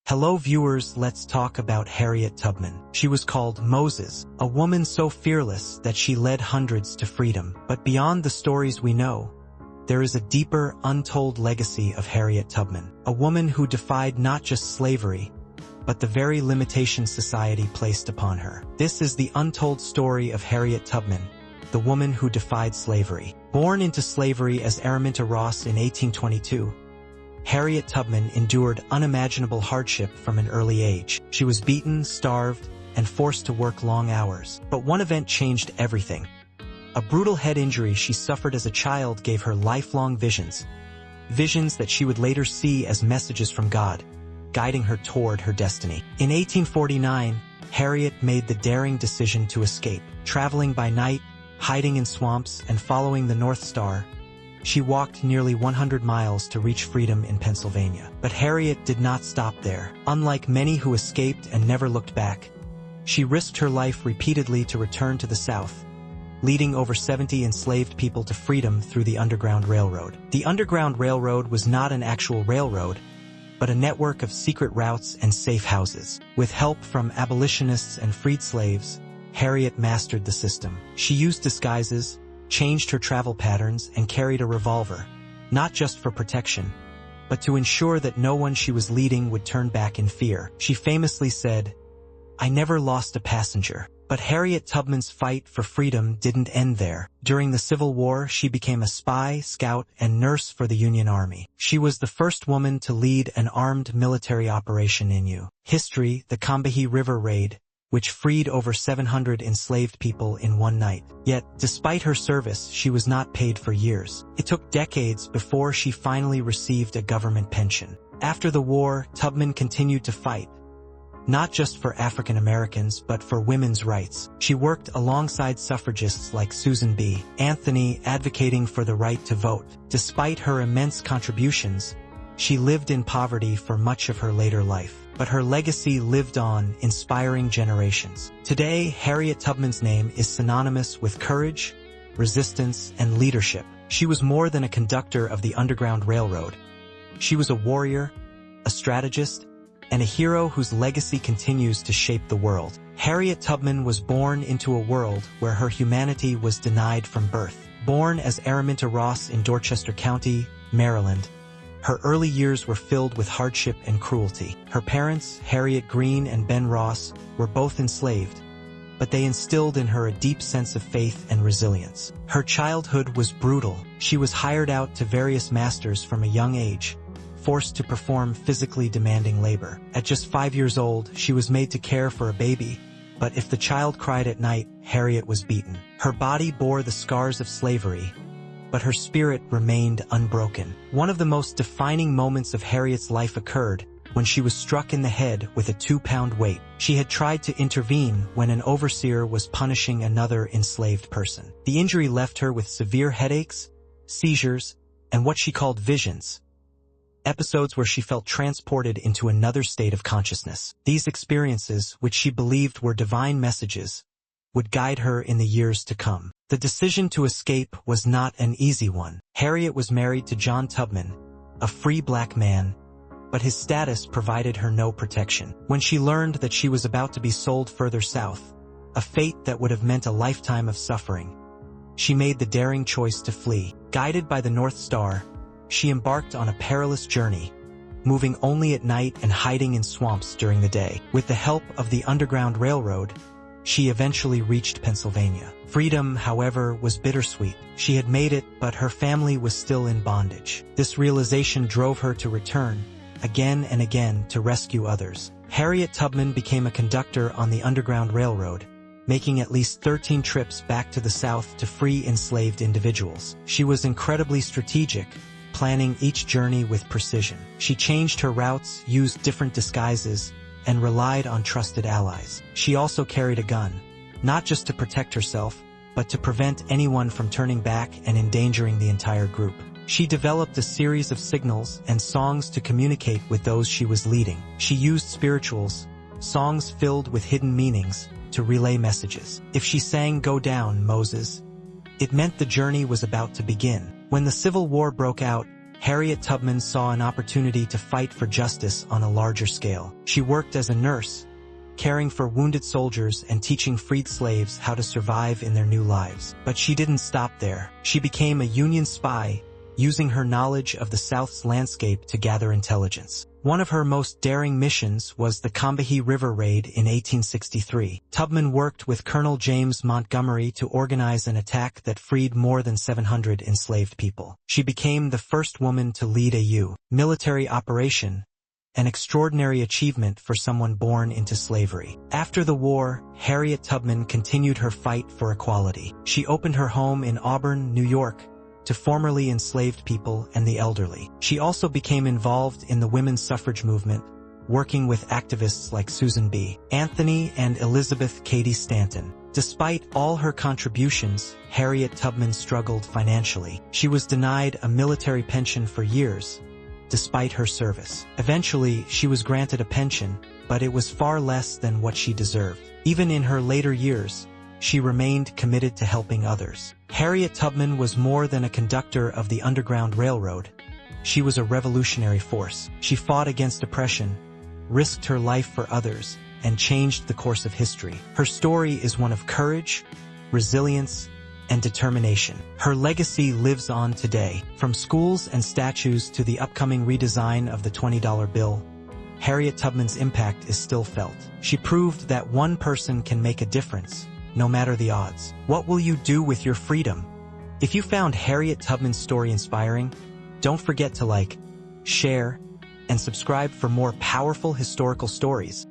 Hello viewers, let's talk about Harriet Tubman. She was called Moses, a woman so fearless that she led hundreds to freedom. But beyond the stories we know, there is a deeper, untold legacy of Harriet Tubman, a woman who defied not just slavery, but the very limitations society placed upon her. This is the untold story of Harriet Tubman, the woman who defied slavery. Born into slavery as Araminta Ross in 1822, Harriet Tubman endured unimaginable hardship from an early age. She was beaten, starved, and forced to work long hours. But one event changed everything. A brutal head injury she suffered as a child gave her lifelong visions that she would later see as messages from God, guiding her toward her destiny. In 1849, Harriet made the daring decision to escape. Traveling by night, hiding in swamps, and following the North Star, she walked nearly 100 miles to reach freedom in Pennsylvania. But Harriet did not stop there. Unlike many who escaped and never looked back, she risked her life repeatedly to return to the South, leading over 70 enslaved people to freedom through the Underground Railroad. The Underground Railroad was not an actual railroad, but a network of secret routes and safe houses. With help from abolitionists and freed slaves, Harriet mastered the system. She used disguises, changed her travel patterns, and carried a revolver, not just for protection, but to ensure that no one she was leading would turn back in fear. She famously said, "I never lost a passenger." But Harriet Tubman's fight for freedom didn't end there. During the Civil War, she became a spy, scout, and nurse for the Union Army. She was the first woman to lead an armed military operation in U.S. history, the Combahee River Raid, which freed over 700 enslaved people in one night. Yet, despite her service, she was not paid for years. It took decades before she finally received a government pension. After the war, Tubman continued to fight, not just for African Americans, but for women's rights. She worked alongside suffragists like Susan B. Anthony, advocating for the right to vote. Despite her immense contributions, she lived in poverty for much of her later life. But her legacy lived on, inspiring generations. Today, Harriet Tubman's name is synonymous with courage, resistance, and leadership. She was more than a conductor of the Underground Railroad. She was a warrior, a strategist, and a hero whose legacy continues to shape the world. Harriet Tubman was born into a world where her humanity was denied from birth. Born as Araminta Ross in Dorchester County, Maryland, her early years were filled with hardship and cruelty. Her parents, Harriet Green and Ben Ross, were both enslaved, but they instilled in her a deep sense of faith and resilience. Her childhood was brutal. She was hired out to various masters from a young age, forced to perform physically demanding labor. At just 5 years old, she was made to care for a baby, but if the child cried at night, Harriet was beaten. Her body bore the scars of slavery, but her spirit remained unbroken. One of the most defining moments of Harriet's life occurred when she was struck in the head with a 2-pound weight. She had tried to intervene when an overseer was punishing another enslaved person. The injury left her with severe headaches, seizures, and what she called visions, episodes where she felt transported into another state of consciousness. These experiences, which she believed were divine messages, would guide her in the years to come. The decision to escape was not an easy one. Harriet was married to John Tubman, a free black man, but his status provided her no protection. When she learned that she was about to be sold further south, a fate that would have meant a lifetime of suffering, she made the daring choice to flee. Guided by the North Star, she embarked on a perilous journey, moving only at night and hiding in swamps during the day. With the help of the Underground Railroad, she eventually reached Pennsylvania. Freedom, however, was bittersweet. She had made it, but her family was still in bondage. This realization drove her to return, again and again, to rescue others. Harriet Tubman became a conductor on the Underground Railroad, making at least 13 trips back to the South to free enslaved individuals. She was incredibly strategic, planning each journey with precision. She changed her routes, used different disguises, and relied on trusted allies. She also carried a gun, not just to protect herself, but to prevent anyone from turning back and endangering the entire group. She developed a series of signals and songs to communicate with those she was leading. She used spirituals, songs filled with hidden meanings, to relay messages. If she sang "Go Down, Moses," it meant the journey was about to begin. When the Civil War broke out, Harriet Tubman saw an opportunity to fight for justice on a larger scale. She worked as a nurse, caring for wounded soldiers and teaching freed slaves how to survive in their new lives. But she didn't stop there. She became a Union spy, using her knowledge of the South's landscape to gather intelligence. One of her most daring missions was the Combahee River Raid in 1863. Tubman worked with Colonel James Montgomery to organize an attack that freed more than 700 enslaved people. She became the first woman to lead a U.S. military operation, an extraordinary achievement for someone born into slavery. After the war, Harriet Tubman continued her fight for equality. She opened her home in Auburn, New York, to formerly enslaved people and the elderly. She also became involved in the women's suffrage movement, working with activists like Susan B. Anthony and Elizabeth Cady Stanton. Despite all her contributions, Harriet Tubman struggled financially. She was denied a military pension for years, despite her service. Eventually, she was granted a pension, but it was far less than what she deserved. Even in her later years, she remained committed to helping others. Harriet Tubman was more than a conductor of the Underground Railroad. She was a revolutionary force. She fought against oppression, risked her life for others, and changed the course of history. Her story is one of courage, resilience, and determination. Her legacy lives on today. From schools and statues to the upcoming redesign of the $20 bill, Harriet Tubman's impact is still felt. She proved that one person can make a difference, no matter the odds. What will you do with your freedom? If you found Harriet Tubman's story inspiring, don't forget to like, share, and subscribe for more powerful historical stories.